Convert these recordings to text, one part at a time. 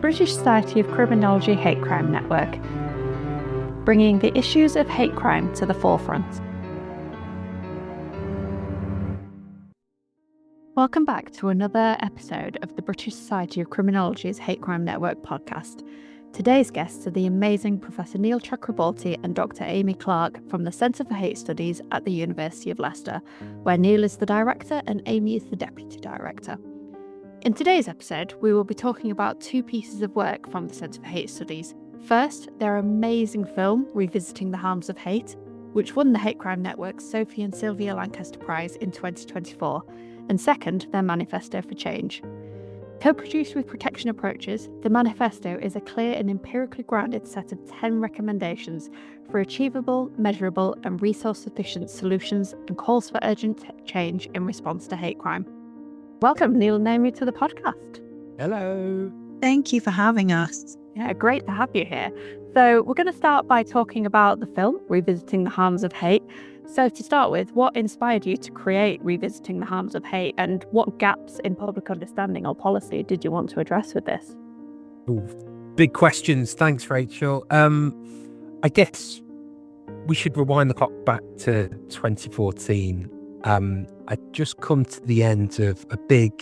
British Society of Criminology Hate Crime Network, bringing the issues of hate crime to the forefront. Welcome back to another episode of the British Society of Criminology's Hate Crime Network podcast. Today's guests are the amazing Professor Neil Chakraborti and Dr. Amy Clarke from the Centre for Hate Studies at the University of Leicester, where Neil is the director and Amy is the deputy director. In today's episode, we will be talking about two pieces of work from the Centre for Hate Studies. First, their amazing film, Revisiting the Harms of Hate, which won the Hate Crime Network's Sophie and Sylvia Lancaster Prize in 2024, and second, their Manifesto for Change. Co-produced with Protection Approaches, the Manifesto is a clear and empirically grounded set of 10 recommendations for achievable, measurable and resource-sufficient solutions and calls for urgent change in response to hate crime. Welcome, Neil and Amy, to the podcast. Hello. Thank you for having us. Yeah, great to have you here. So we're going to start by talking about the film, Revisiting the Harms of Hate. So to start with, what inspired you to create Revisiting the Harms of Hate, and what gaps in public understanding or policy did you want to address with this? Ooh, big questions. Thanks, Rachel. I guess we should rewind the clock back to 2014. I'd just come to the end of a big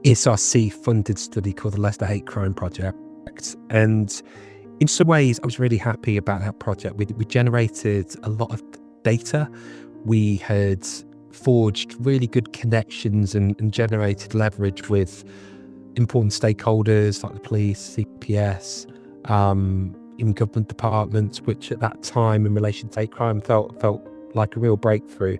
ESRC-funded study called the Leicester Hate Crime Project. And in some ways, I was really happy about that project. We generated a lot of data. We had forged really good connections and generated leverage with important stakeholders like the police, CPS, in government departments, which at that time in relation to hate crime felt like a real breakthrough.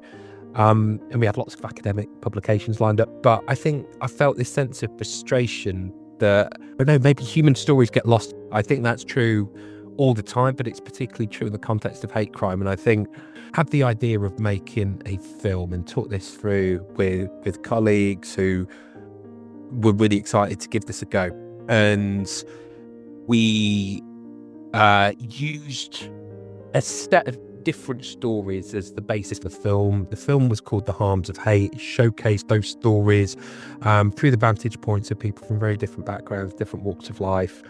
And we had lots of academic publications lined up. But I think I felt this sense of frustration that, maybe human stories get lost. I think that's true all the time, but it's particularly true in the context of hate crime. And I think had the idea of making a film and talk this through with colleagues who were really excited to give this a go. And we used a set of different stories as the basis of the film. The film was called The Harms of Hate. It showcased those stories through the vantage points of people from very different backgrounds, different walks of life.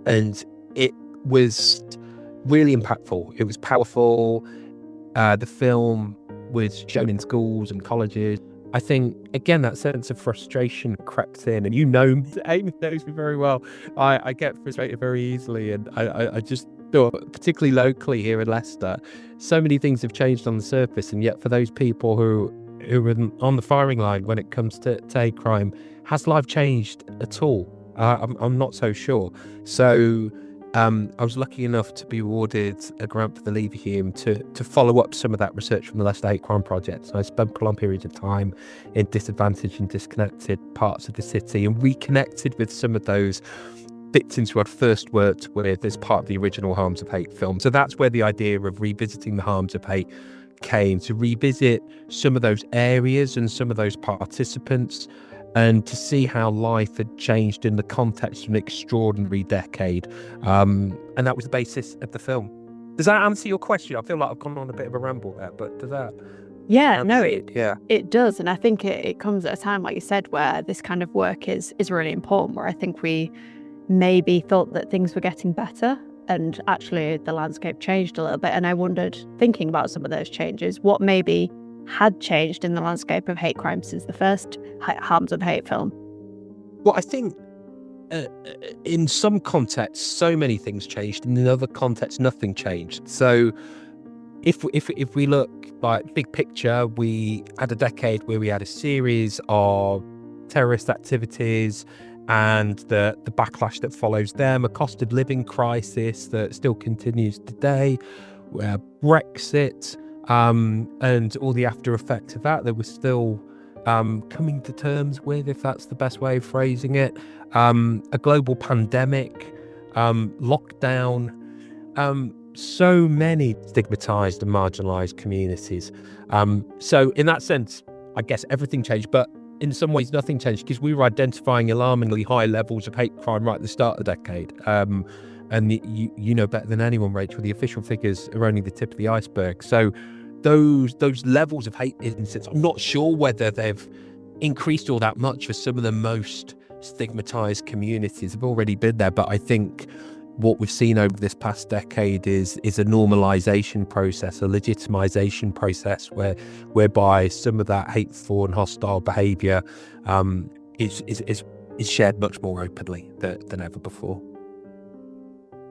And it was really impactful. It was powerful. The film was shown in schools and colleges. I think, again, that sense of frustration crept in, and Amy knows me very well. I get frustrated very easily, and I just thought, particularly locally here in Leicester, so many things have changed on the surface, and yet for those people who are on the firing line when it comes to hate crime, has life changed at all? I'm not so sure. So I was lucky enough to be awarded a grant for the Leverhulme to follow up some of that research from the Leicester Hate Crime Project. So I spent prolonged periods of time in disadvantaged and disconnected parts of the city and reconnected with some of those victims who I'd first worked with as part of the original Harms of Hate film. So that's where the idea of Revisiting the Harms of Hate came, to revisit some of those areas and some of those participants, and to see how life had changed in the context of an extraordinary decade. And that was the basis of the film. Does that answer your question? I feel like I've gone on a bit of a ramble there, but does that? Yeah, no, it does. And I think it comes at a time, like you said, where this kind of work is really important, where I think we maybe thought that things were getting better, and actually the landscape changed a little bit. And I wondered, thinking about some of those changes, what maybe had changed in the landscape of hate crime since the first Harms of Hate film? Well, I think in some contexts, so many things changed. In other contexts, nothing changed. So if we look like big picture, we had a decade where we had a series of terrorist activities and the backlash that follows them, a cost of living crisis that still continues today, Brexit, and all the after effects of that we're still coming to terms with, if that's the best way of phrasing it, a global pandemic, lockdown, so many stigmatized and marginalized communities. So in that sense, I guess everything changed, but in some ways nothing changed, because we were identifying alarmingly high levels of hate crime right at the start of the decade. And you know better than anyone, Rachel, the official figures are only the tip of the iceberg. So those levels of hate incidents, I'm not sure whether they've increased all that much for some of the most stigmatized communities have already been there, but I think what we've seen over this past decade is a normalization process, a legitimization process whereby some of that hateful and hostile behavior is shared much more openly than ever before.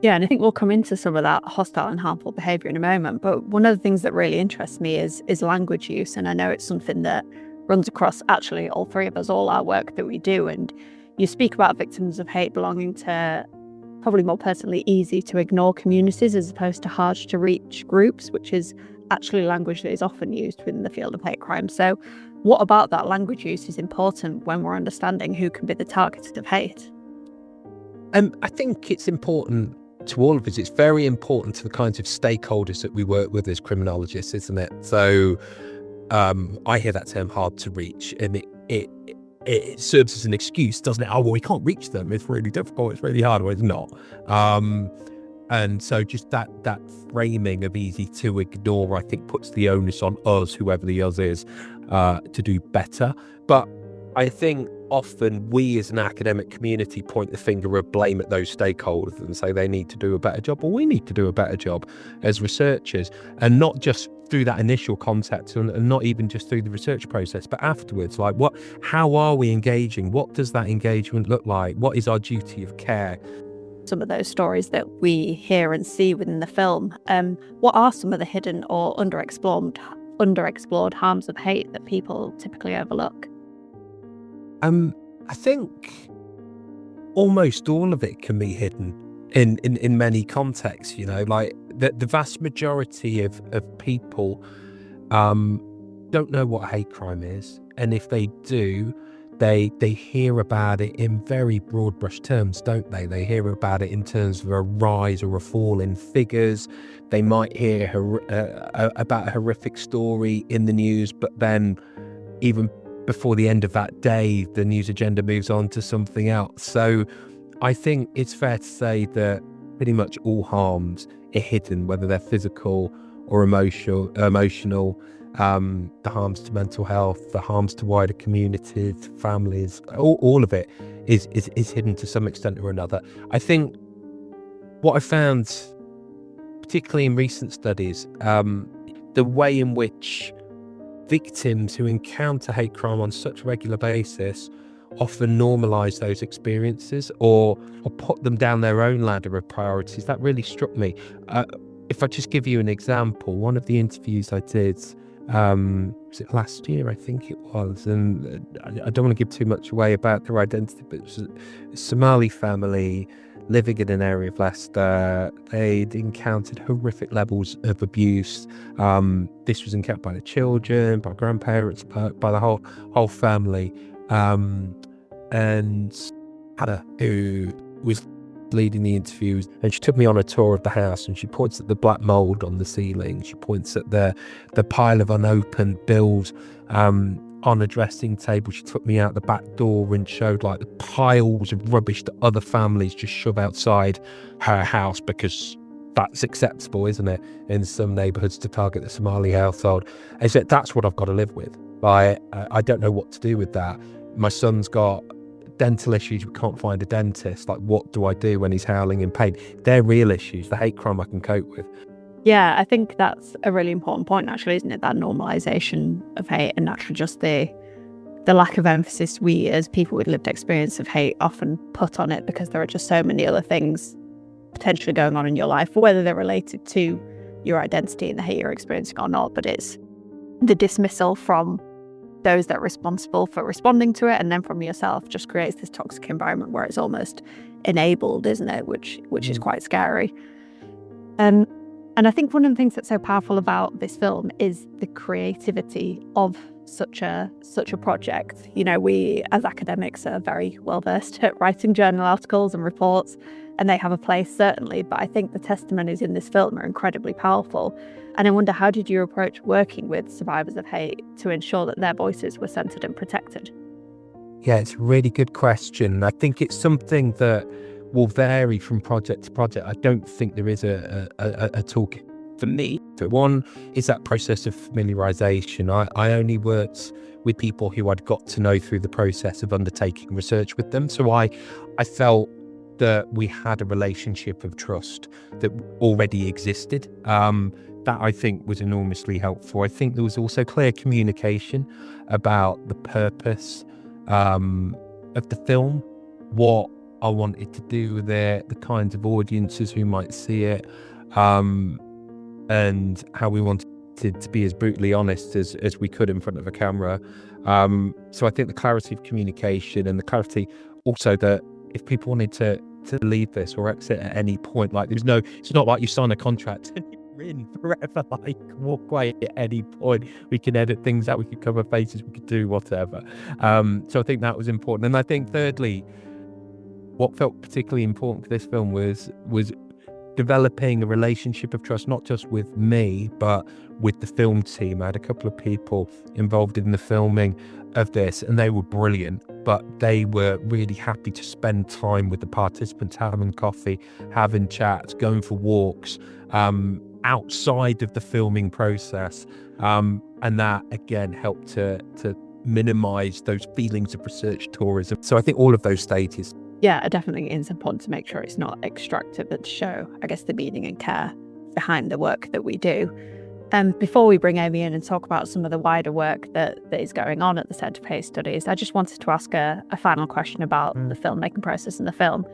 Yeah, and I think we'll come into some of that hostile and harmful behaviour in a moment. But one of the things that really interests me is language use. And I know it's something that runs across actually all three of us, all our work that we do. And you speak about victims of hate belonging to probably more personally easy to ignore communities as opposed to hard to reach groups, which is actually language that is often used within the field of hate crime. So what about that language use is important when we're understanding who can be the target of hate? I think it's important to all of us. It's very important to the kinds of stakeholders that we work with as criminologists, isn't it? So I hear that term hard to reach, and it serves as an excuse, doesn't it? Oh, well, we can't reach them. It's really difficult. It's really hard. Well, it's not. And so just that framing of easy to ignore, I think, puts the onus on us, whoever the us is, to do better. But I think often we as an academic community point the finger of blame at those stakeholders and say they need to do a better job, or we need to do a better job as researchers, and not just through that initial contact and not even just through the research process, but afterwards. Like, how are we engaging? What does that engagement look like? What is our duty of care? Some of those stories that we hear and see within the film, what are some of the hidden or underexplored harms of hate that people typically overlook? I think almost all of it can be hidden in many contexts, like the vast majority of people don't know what hate crime is. And if they do, they hear about it in very broad brush terms, don't they? They hear about it in terms of a rise or a fall in figures. They might hear about a horrific story in the news, but then even before the end of that day, the news agenda moves on to something else. So I think it's fair to say that pretty much all harms are hidden, whether they're physical or emotional, the harms to mental health, the harms to wider communities, families, all of it is hidden to some extent or another. I think what I found, particularly in recent studies, the way in which victims who encounter hate crime on such a regular basis often normalise those experiences or put them down their own ladder of priorities, that really struck me. If I just give you an example, one of the interviews I did, was it last year? I think it was, and I don't want to give too much away about their identity, but it was a Somali family living in an area of Leicester. They'd encountered horrific levels of abuse. This was encountered by the children, by grandparents, by the whole family. And Hannah, who was leading the interviews, and she took me on a tour of the house, and she points at the black mold on the ceiling. She points at the pile of unopened bills on a dressing table. She took me out the back door and showed like the piles of rubbish that other families just shove outside her house, because that's acceptable, isn't it, in some neighbourhoods to target the Somali household. And said, that's what I've got to live with. I don't know what to do with that. My son's got dental issues, we can't find a dentist. Like, what do I do when he's howling in pain? They're real issues. The hate crime I can cope with. Yeah, I think that's a really important point, actually, isn't it? That normalisation of hate, and actually just the lack of emphasis we as people with lived experience of hate often put on it, because there are just so many other things potentially going on in your life, whether they're related to your identity and the hate you're experiencing or not. But it's the dismissal from those that are responsible for responding to it, and then from yourself, just creates this toxic environment where it's almost enabled, isn't it? Which is quite scary. And I think one of the things that's so powerful about this film is the creativity of such a project. You know, we as academics are very well versed at writing journal articles and reports, and they have a place, certainly, but I think the testimonies in this film are incredibly powerful. And I wonder, how did you approach working with survivors of hate to ensure that their voices were centred and protected? Yeah, it's a really good question. I think it's something that will vary from project to project. I don't think there is a toolkit for me. So one is that process of familiarization. I only worked with people who I'd got to know through the process of undertaking research with them. So I felt that we had a relationship of trust that already existed. That I think was enormously helpful. I think there was also clear communication about the purpose of the film, what I wanted to do with it, the kinds of audiences who might see it, and how we wanted to be as brutally honest as we could in front of a camera. So I think the clarity of communication and the clarity also that if people wanted to leave this or exit at any point, like it's not like you sign a contract and you're in forever, like walk away at any point. We can edit things out, we could cover faces, we could do whatever. So I think that was important. And I think thirdly, what felt particularly important for this film was developing a relationship of trust, not just with me, but with the film team. I had a couple of people involved in the filming of this, and they were brilliant, but they were really happy to spend time with the participants, having coffee, having chats, going for walks, outside of the filming process. And that, again, helped to minimize those feelings of research tourism. So I think all of those stages. Yeah, definitely it's important to make sure it's not extractive, but to show, I guess, the meaning and care behind the work that we do. Before we bring Amy in and talk about some of the wider work that is going on at the Centre for Hate Studies, I just wanted to ask a final question about the filmmaking process and the film.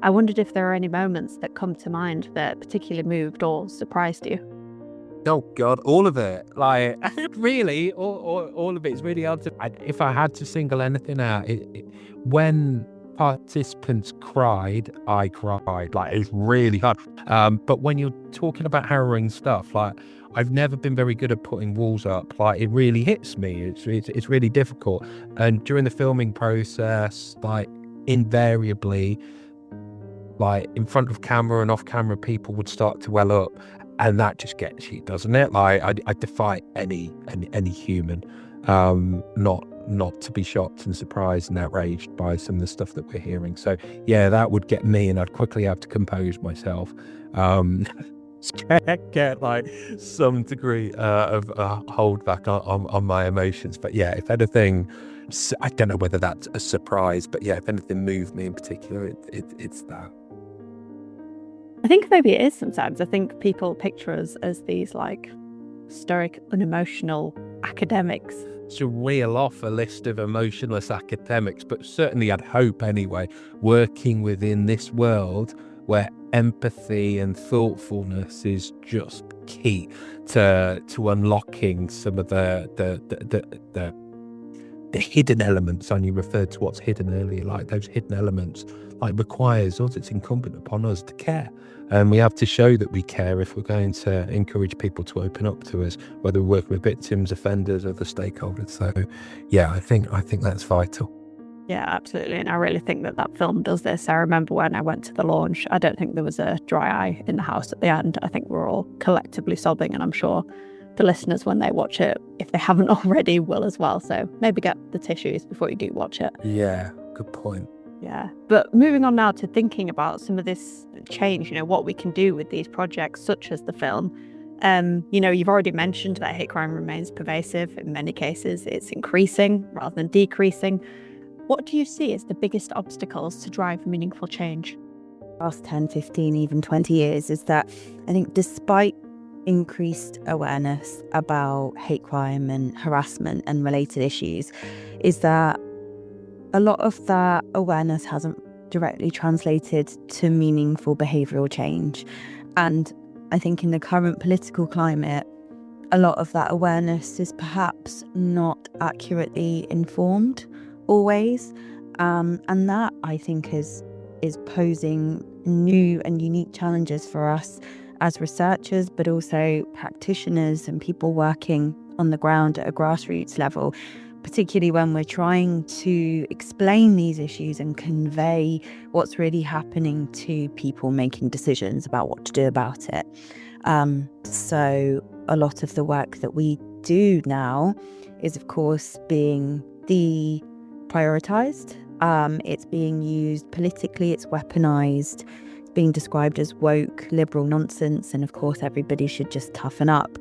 I wondered if there are any moments that come to mind that particularly moved or surprised you. Oh God, all of it. Like really, all of it is really hard to. If I had to single anything out, when participants cried, I cried. Like it's really hard. But when you're talking about harrowing stuff, like I've never been very good at putting walls up. Like it really hits me. It's really difficult. And during the filming process, like invariably, like in front of camera and off camera, people would start to well up. And that just gets you, doesn't it? Like I defy any human not to be shocked and surprised and outraged by some of the stuff that we're hearing. So yeah, that would get me, and I'd quickly have to compose myself. Get like some degree of hold back on my emotions. But yeah, if anything, I don't know whether that's a surprise, but yeah, if anything moved me in particular, it's that. I think maybe it is sometimes. I think people picture us as these like stoic, unemotional academics. To reel off a list of emotionless academics, but certainly I'd hope anyway, working within this world where empathy and thoughtfulness is just key to unlocking some of the hidden elements. And you referred to what's hidden earlier, like those hidden elements, like requires us, it's incumbent upon us to care. And we have to show that we care if we're going to encourage people to open up to us, whether we're working with victims, offenders, or the stakeholders. So yeah, I think that's vital. Yeah, absolutely. And I really think that film does this. I remember when I went to the launch, I don't think there was a dry eye in the house at the end. I think we're all collectively sobbing, and I'm sure the listeners, when they watch it, if they haven't already, will as well. So maybe get the tissues before you do watch it. Yeah, good point. Yeah. But moving on now to thinking about some of this change, what we can do with these projects, such as the film. You've already mentioned that hate crime remains pervasive. In many cases, it's increasing rather than decreasing. What do you see as the biggest obstacles to drive meaningful change? Last 10, 15, even 20 years is that I think despite increased awareness about hate crime and harassment and related issues, is that a lot of that awareness hasn't directly translated to meaningful behavioural change. And I think in the current political climate, a lot of that awareness is perhaps not accurately informed always. And that, I think, is posing new and unique challenges for us as researchers, but also practitioners and people working on the ground at a grassroots level, particularly when we're trying to explain these issues and convey what's really happening to people making decisions about what to do about it. So a lot of the work that we do now is, of course, being deprioritized. It's being used politically, it's weaponized being described as woke, liberal nonsense, and of course everybody should just toughen up.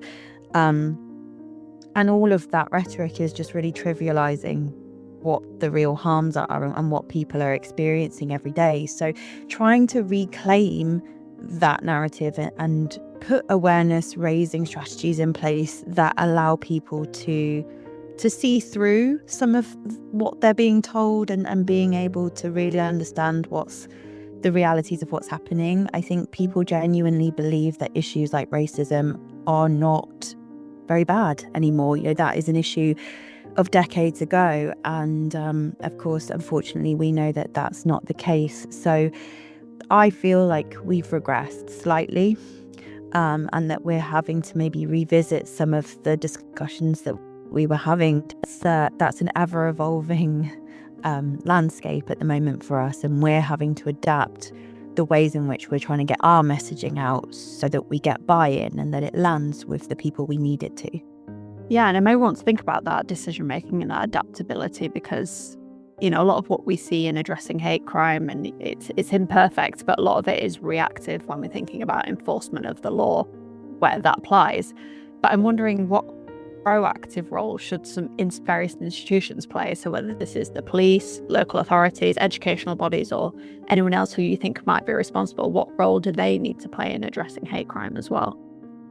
And all of that rhetoric is just really trivializing what the real harms are and what people are experiencing every day. So trying to reclaim that narrative and put awareness raising strategies in place that allow people to see through some of what they're being told and being able to really understand what's the realities of what's happening. I think people genuinely believe that issues like racism are not very bad anymore. That is an issue of decades ago. And of course, unfortunately, we know that that's not the case. So I feel like we've regressed slightly, and that we're having to maybe revisit some of the discussions that we were having. That's an ever-evolving landscape at the moment for us, and we're having to adapt the ways in which we're trying to get our messaging out so that we get buy-in and that it lands with the people we need it to. Yeah, and I may want to think about that decision making and that adaptability, because a lot of what we see in addressing hate crime, and it's imperfect, but a lot of it is reactive when we're thinking about enforcement of the law where that applies. But I'm wondering what proactive role should some various institutions play? So whether this is the police, local authorities, educational bodies, or anyone else who you think might be responsible, what role do they need to play in addressing hate crime as well?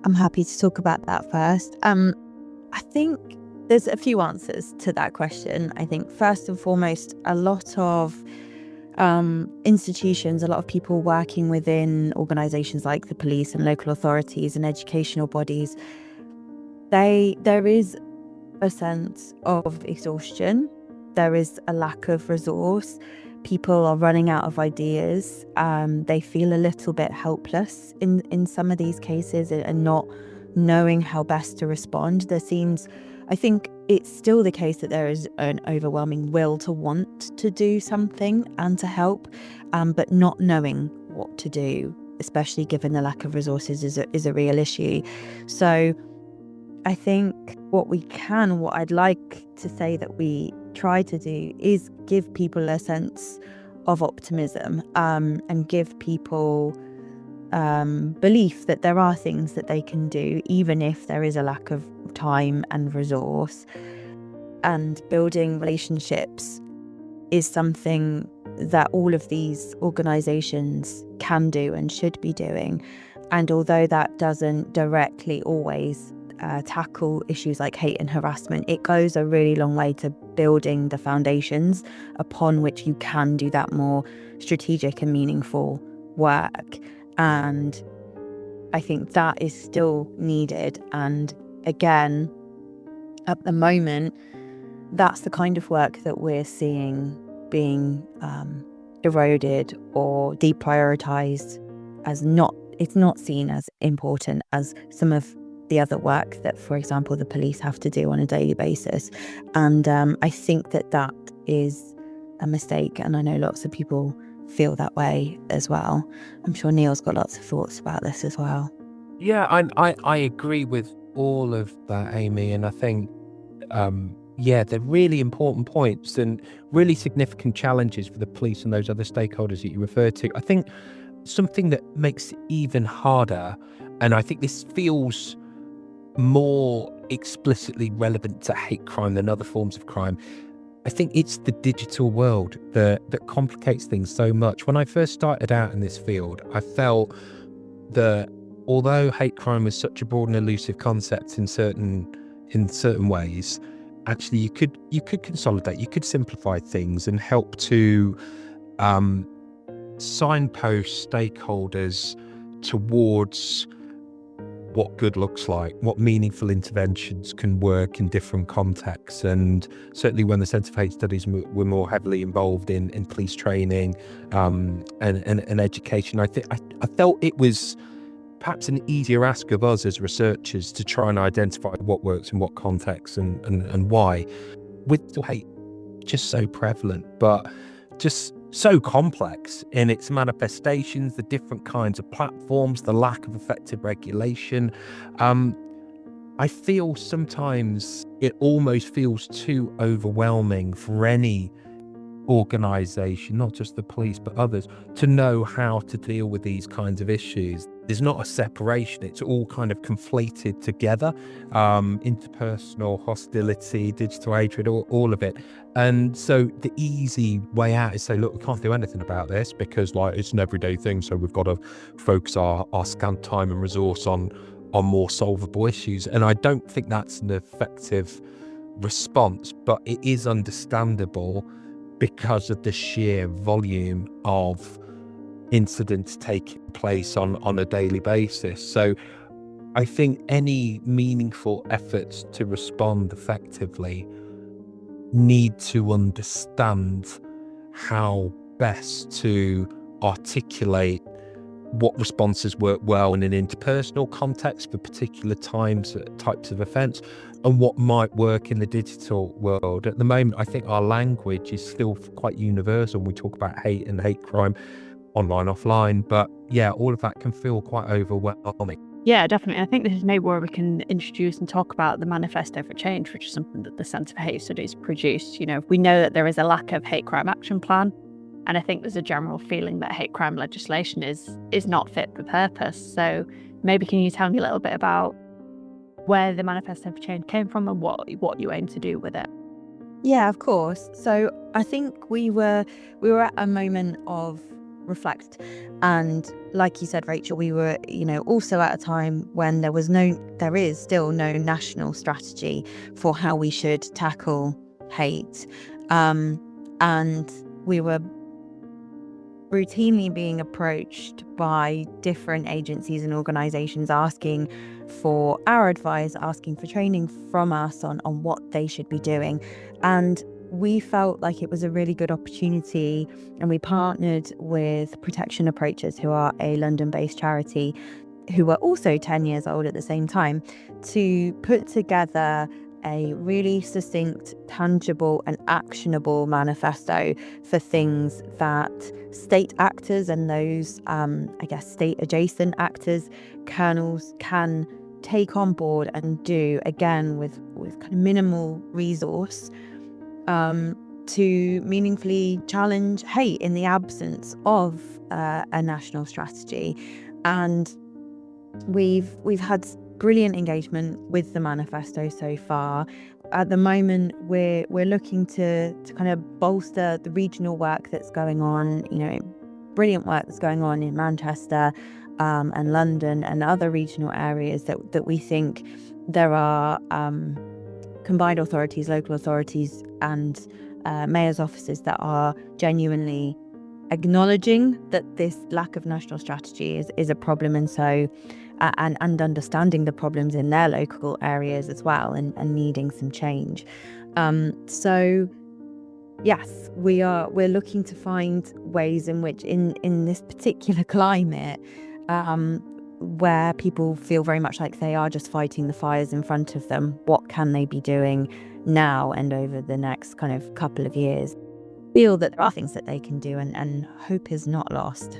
I'm happy to talk about that first. I think there's a few answers to that question. I think first and foremost, a lot of institutions, a lot of people working within organisations like the police and local authorities and educational bodies, there is a sense of exhaustion. There is a lack of resource. People are running out of ideas. They feel a little bit helpless in some of these cases and not knowing how best to respond. I think it's still the case that there is an overwhelming will to want to do something and to help, but not knowing what to do, especially given the lack of resources, is a real issue. So I think what I'd like to say that we try to do is give people a sense of optimism, and give people belief that there are things that they can do, even if there is a lack of time and resource. And building relationships is something that all of these organisations can do and should be doing. And although that doesn't directly always tackle issues like hate and harassment, it goes a really long way to building the foundations upon which you can do that more strategic and meaningful work. And I think that is still needed. And again, at the moment, that's the kind of work that we're seeing being eroded or deprioritized as it's not seen as important as some of the other work that, for example, the police have to do on a daily basis. And I think that is a mistake. And I know lots of people feel that way as well. I'm sure Neil's got lots of thoughts about this as well. Yeah, I agree with all of that, Amy. And I think, they're really important points and really significant challenges for the police and those other stakeholders that you referred to. I think something that makes it even harder, and I think this feels more explicitly relevant to hate crime than other forms of crime, I think it's the digital world that complicates things so much. When I first started out in this field, I felt that although hate crime was such a broad and elusive concept in certain ways, actually you could consolidate, you could simplify things and help to signpost stakeholders towards what good looks like, what meaningful interventions can work in different contexts. And certainly when the Centre for Hate Studies were more heavily involved in police training and education, I felt it was perhaps an easier ask of us as researchers to try and identify what works in what context and why. With still hate just so prevalent, but just so complex in its manifestations, the different kinds of platforms, the lack of effective regulation. I feel sometimes it almost feels too overwhelming for any organisation, not just the police, but others, to know how to deal with these kinds of issues. There's not a separation, it's all kind of conflated together. Interpersonal hostility, digital hatred, all of it. And so the easy way out is say, look, we can't do anything about this because like it's an everyday thing, so we've got to focus our scant time and resource on more solvable issues. And I don't think that's an effective response, but it is understandable because of the sheer volume of incidents taking place on a daily basis. So I think any meaningful efforts to respond effectively need to understand how best to articulate what responses work well in an interpersonal context for particular types of offence, and what might work in the digital world. At the moment, I think our language is still quite universal. We talk about hate and hate crime online, offline, but yeah, all of that can feel quite overwhelming. Yeah, definitely. I think this is maybe where we can introduce and talk about the Manifesto for Change, which is something that the Centre for Hate Studies produced. We know that there is a lack of hate crime action plan, and I think there's a general feeling that hate crime legislation is not fit for purpose. So maybe can you tell me a little bit about where the Manifesto for Change came from and what you aim to do with it? Yeah, of course. So I think we were at a moment of reflect, and like you said, Rachel, we were also at a time when there is still no national strategy for how we should tackle hate, and we were routinely being approached by different agencies and organizations asking for our advice, asking for training from us on what they should be doing. And we felt like it was a really good opportunity, and we partnered with Protection Approaches, who are a London-based charity who were also 10 years old at the same time, to put together a really succinct, tangible and actionable manifesto for things that state actors and those, state adjacent actors can take on board and do, again, with kind of minimal resource, to meaningfully challenge hate in the absence of a national strategy. And we've had brilliant engagement with the manifesto so far. At the moment, we're looking to kind of bolster the regional work that's going on, brilliant work that's going on in Manchester and London and other regional areas that we think there are combined authorities, local authorities and mayor's offices that are genuinely acknowledging that this lack of national strategy is a problem, and so and understanding the problems in their local areas as well, and needing some change. So yes, we're looking to find ways in which in this particular climate, where people feel very much like they are just fighting the fires in front of them, what can they be doing now and over the next kind of couple of years? Feel that there are things that they can do, and hope is not lost.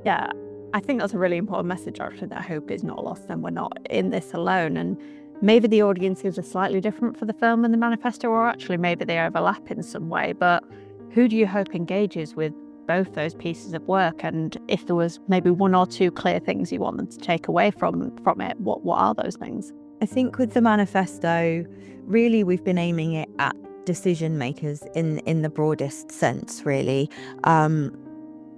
Yeah, I think that's a really important message, actually, that hope is not lost and we're not in this alone. And maybe the audiences are slightly different for the film and the manifesto, or actually maybe they overlap in some way. But who do you hope engages with both those pieces of work? And if there was maybe one or two clear things you want them to take away from it, what are those things? I think with the manifesto, really we've been aiming it at decision makers in the broadest sense, really.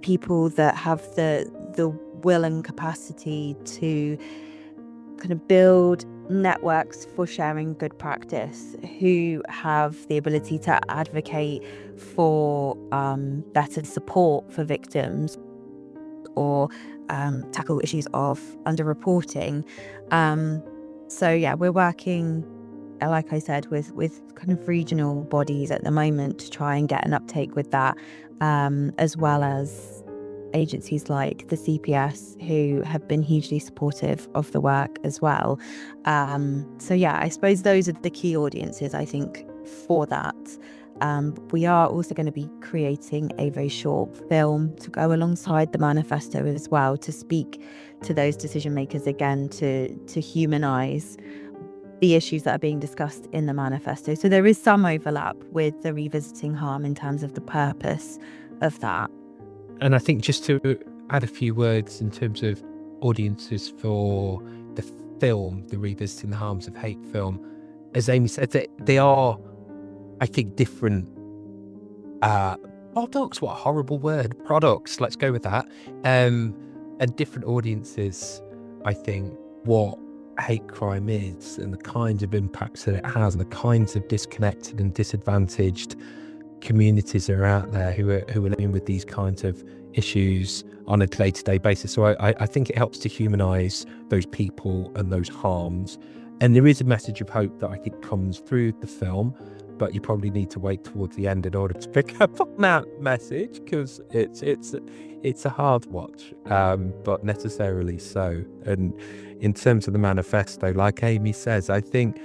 People that have the will and capacity to kind of build networks for sharing good practice, who have the ability to advocate for better support for victims, or tackle issues of underreporting. So yeah, we're working, like I said, with kind of regional bodies at the moment to try and get an uptake with that, as well as agencies like the CPS, who have been hugely supportive of the work as well. So yeah, I suppose those are the key audiences, I think, for that. We are also going to be creating a very short film to go alongside the manifesto as well, to speak to those decision makers, again, to humanise the issues that are being discussed in the manifesto. So there is some overlap with the revisiting harm in terms of the purpose of that. And I think just to add a few words in terms of audiences for the film, the Revisiting the Harms of Hate film, as Amy said, they are, I think, different products. What a horrible word. Products, let's go with that. And different audiences, I think, what hate crime is and the kinds of impacts that it has and the kinds of disconnected and disadvantaged communities are out there who are living with these kinds of issues on a day-to-day basis. So I think it helps to humanize those people and those harms. And there is a message of hope that I think comes through the film, but you probably need to wait towards the end in order to pick up on that message, because it's a hard watch, but necessarily so. And in terms of the manifesto, like Amy says, I think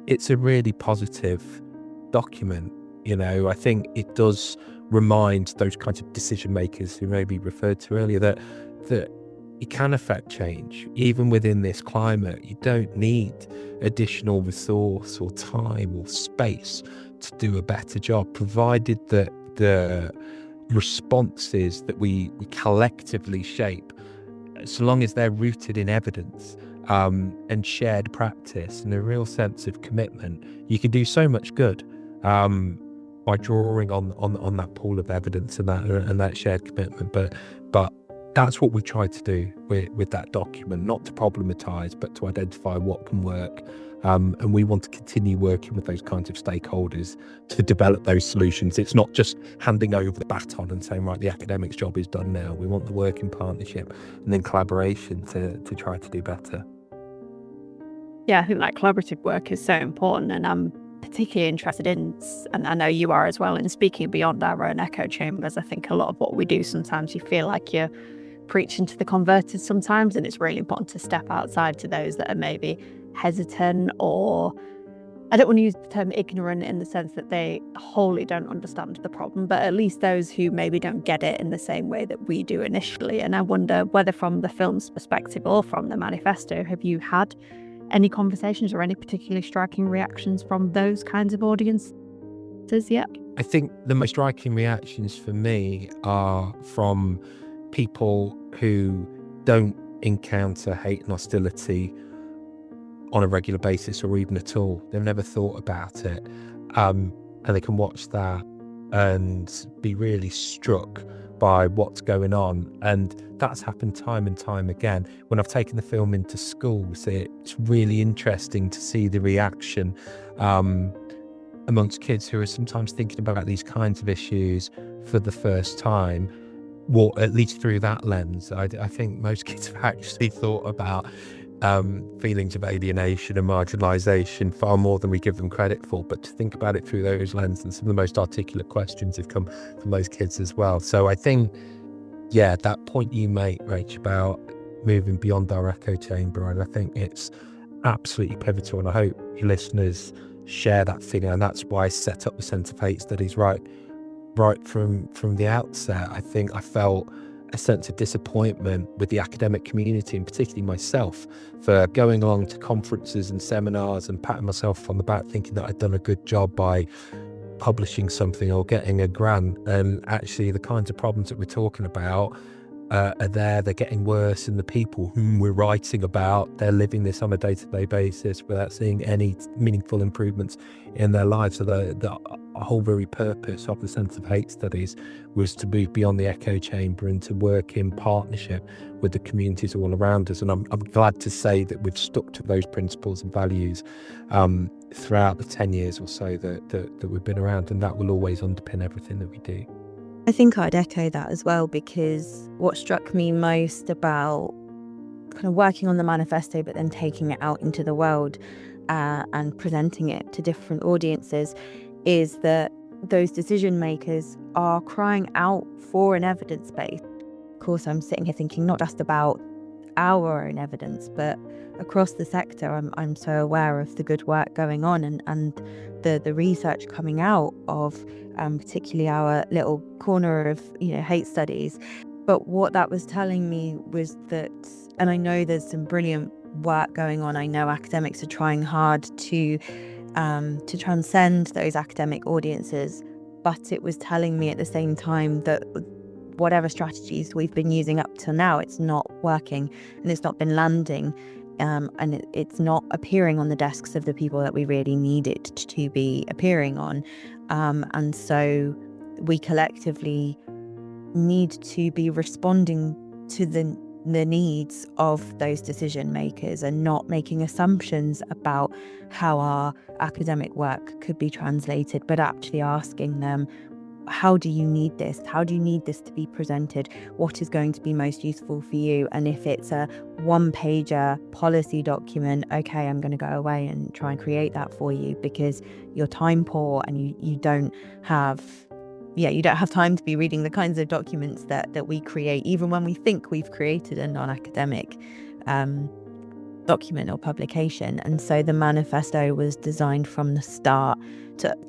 it's a really positive document. You know, I think it does remind those kinds of decision makers who maybe referred to earlier that you can affect change even within this climate. You don't need additional resource or time or space to do a better job, provided that the responses that we collectively shape, so long as they're rooted in evidence and shared practice and a real sense of commitment, you can do so much good by drawing on that pool of evidence and that shared commitment. But that's what we try to do with that document, not to problematize, but to identify what can work. And we want to continue working with those kinds of stakeholders to develop those solutions. It's not just handing over the baton and saying, right, the academics' job is done now. We want the work in partnership and then collaboration to try to do better. Yeah, I think that collaborative work is so important, and I'm particularly interested in, and I know you are as well, in speaking beyond our own echo chambers. I think a lot of what we do, sometimes you feel like you're preaching to the converted sometimes, and it's really important to step outside to those that are maybe hesitant, or I don't want to use the term ignorant in the sense that they wholly don't understand the problem, but at least those who maybe don't get it in the same way that we do initially. And I wonder whether from the film's perspective or from the manifesto, have you had any conversations or any particularly striking reactions from those kinds of audiences yet? I think the most striking reactions for me are from people who don't encounter hate and hostility on a regular basis or even at all. They've never thought about it. And they can watch that and be really struck by what's going on. And that's happened time and time again. When I've taken the film into schools, it's really interesting to see the reaction amongst kids who are sometimes thinking about these kinds of issues for the first time. Well, at least through that lens, I think most kids have actually thought about feelings of alienation and marginalisation far more than we give them credit for. But to think about it through those lenses, and some of the most articulate questions have come from those kids as well. So I think, yeah, that point you make, Rach, about moving beyond our echo chamber, and I think it's absolutely pivotal, and I hope your listeners share that feeling. And that's why I set up the Centre for Hate Studies right from the outset. I think I felt a sense of disappointment with the academic community, and particularly myself, for going along to conferences and seminars and patting myself on the back thinking that I'd done a good job by publishing something or getting a grant. And actually the kinds of problems that we're talking about are there. They're getting worse, and the people whom we're writing about, they're living this on a day-to-day basis without seeing any meaningful improvements in their lives. So the whole very purpose of the Centre for Hate Studies was to move beyond the echo chamber and to work in partnership with the communities all around us. And I'm glad to say that we've stuck to those principles and values throughout the 10 years or so that we've been around, and that will always underpin everything that we do. I think I'd echo that as well, because what struck me most about kind of working on the manifesto but then taking it out into the world and presenting it to different audiences is that those decision makers are crying out for an evidence base. Of course, I'm sitting here thinking not just about our own evidence, but across the sector. I'm so aware of the good work going on and the research coming out of particularly our little corner of hate studies. But what that was telling me was that, and I know there's some brilliant work going on. I know academics are trying hard to transcend those academic audiences, but it was telling me at the same time that whatever strategies we've been using up till now, it's not working and it's not been landing, and it's not appearing on the desks of the people that we really need it to be appearing on, and so we collectively need to be responding to the needs of those decision makers and not making assumptions about how our academic work could be translated, but actually asking them, how do you need this? How do you need this to be presented? What is going to be most useful for you? And if it's a one-pager policy document, okay, I'm going to go away and try and create that for you because you're time poor and you don't have time to be reading the kinds of documents that we create, even when we think we've created a non-academic document or publication. And so the manifesto was designed from the start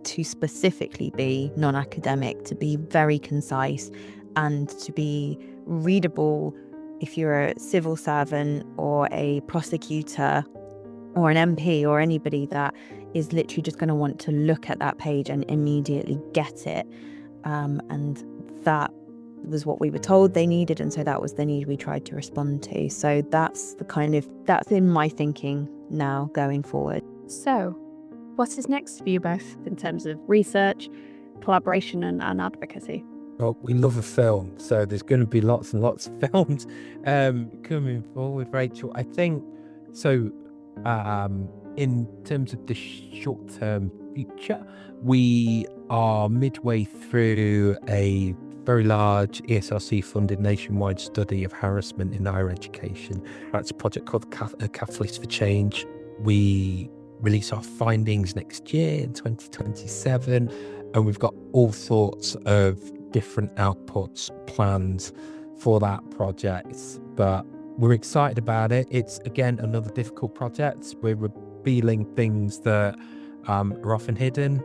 to specifically be non-academic, to be very concise, and to be readable if you're a civil servant or a prosecutor or an MP or anybody that is literally just going to want to look at that page and immediately get it. And that was what we were told they needed, and so that was the need we tried to respond to. So that's in my thinking now going forward. So, what is next for you both in terms of research, collaboration and advocacy? Well, we love a film, so there's going to be lots and lots of films coming forward, Rachel. I think so. In terms of the short-term future, we are midway through a very large ESRC-funded nationwide study of harassment in higher education. That's a project called Catalyst for Change. We release our findings next year in 2027, and we've got all sorts of different outputs planned for that project. But we're excited about it. It's, again, another difficult project. We're revealing things that are often hidden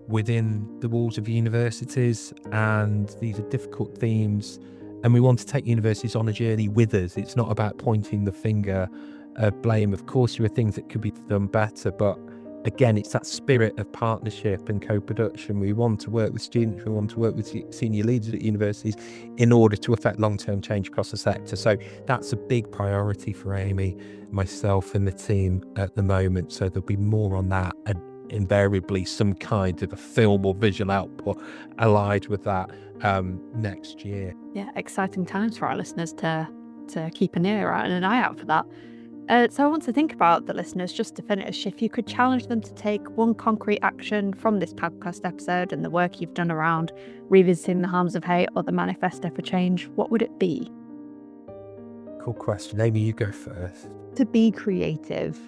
within the walls of universities, and these are difficult themes, and we want to take universities on a journey with us. It's not about pointing the finger of blame. Of course, there are things that could be done better, but again, it's that spirit of partnership and co-production. We want to work with students, we want to work with senior leaders at universities in order to affect long-term change across the sector. So that's a big priority for Amy, myself and the team at the moment. So there'll be more on that, and invariably some kind of a film or visual output allied with that next year. Yeah, exciting times for our listeners to keep an ear out and an eye out for that. So I want to think about the listeners, just to finish. If you could challenge them to take one concrete action from this podcast episode and the work you've done around revisiting the harms of hate or the Manifesto for Change, what would it be? Cool question. Amy, you go first. To be creative.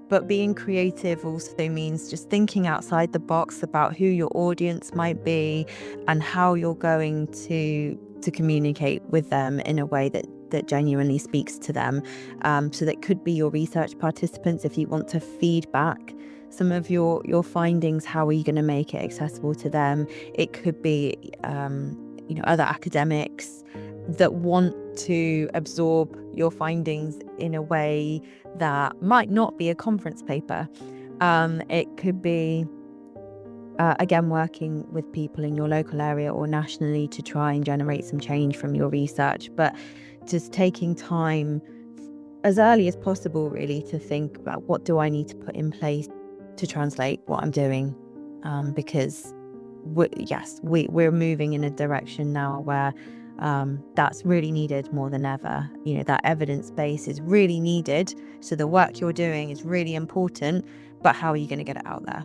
But being creative also means just thinking outside the box about who your audience might be and how you're going to communicate with them in a way that genuinely speaks to them. So that could be your research participants. If you want to feed back some of your findings, how are you going to make it accessible to them? It could be other academics that want to absorb your findings in a way that might not be a conference paper. It could be again, working with people in your local area or nationally to try and generate some change from your research, but just taking time as early as possible, really, to think about what do I need to put in place to translate what I'm doing, because we're moving in a direction now where that's really needed more than ever. That evidence base is really needed, so the work you're doing is really important, but how are you going to get it out there?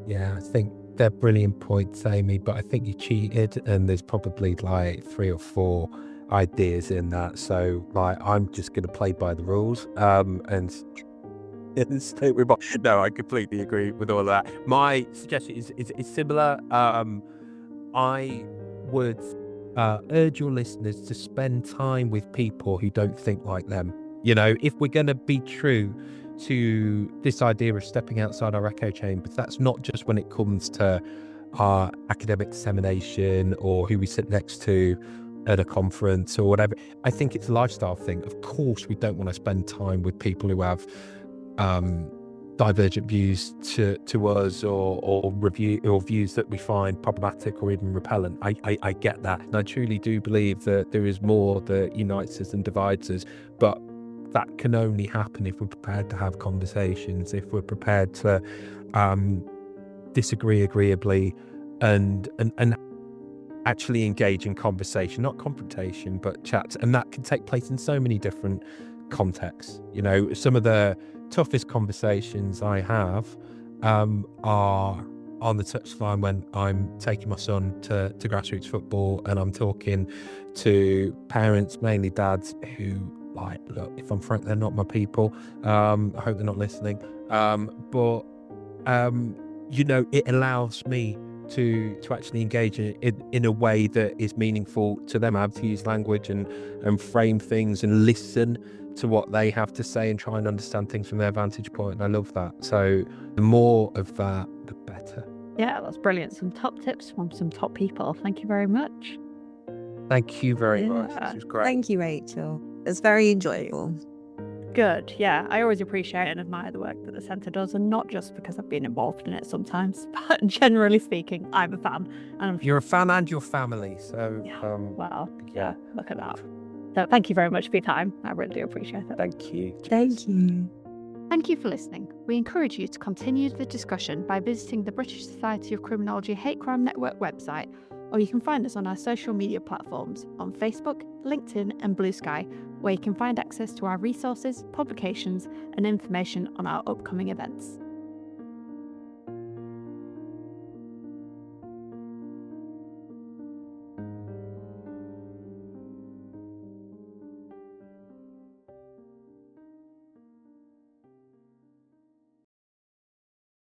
Yeah, I think they're brilliant points, Amy, but I think you cheated, and there's probably like 3 or 4 ideas in that. So I'm just going to play by the rules and stay with no, I completely agree with all of that. My suggestion is similar. I would urge your listeners to spend time with people who don't think like them. If we're going to be true to this idea of stepping outside our echo chambers, that's not just when it comes to our academic dissemination or who we sit next to at a conference or whatever. I think it's a lifestyle thing. Of course, we don't want to spend time with people who have divergent views to us or views that we find problematic or even repellent. I get that, and I truly do believe that there is more that unites us than divides us, but that can only happen if we're prepared to have conversations, if we're prepared to disagree agreeably and actually engage in conversation, not confrontation, but chats. And that can take place in so many different contexts. You know, some of the toughest conversations I have are on the touchline when I'm taking my son to grassroots football, and I'm talking to parents, mainly dads, who, like, look, if I'm frank, they're not my people. I hope they're not listening. But you know, it allows me to actually engage in a way that is meaningful to them. I have to use language and frame things and listen to what they have to say and try and understand things from their vantage point. And I love that. So the more of that, the better. Yeah, that's brilliant. Some top tips from some top people. Thank you very much. Thank you very much. This was great. Thank you, Rachel. It's very enjoyable. Good. Yeah, I always appreciate and admire the work that the centre does, and not just because I've been involved in it sometimes, but generally speaking, I'm a fan. And You're a fan and your family. So yeah, look at that. So thank you very much for your time. I really do appreciate it. Thank you. Thank you. Thank you for listening. We encourage you to continue the discussion by visiting the British Society of Criminology Hate Crime Network website, or you can find us on our social media platforms on Facebook, LinkedIn and Blue Sky, where you can find access to our resources, publications and information on our upcoming events.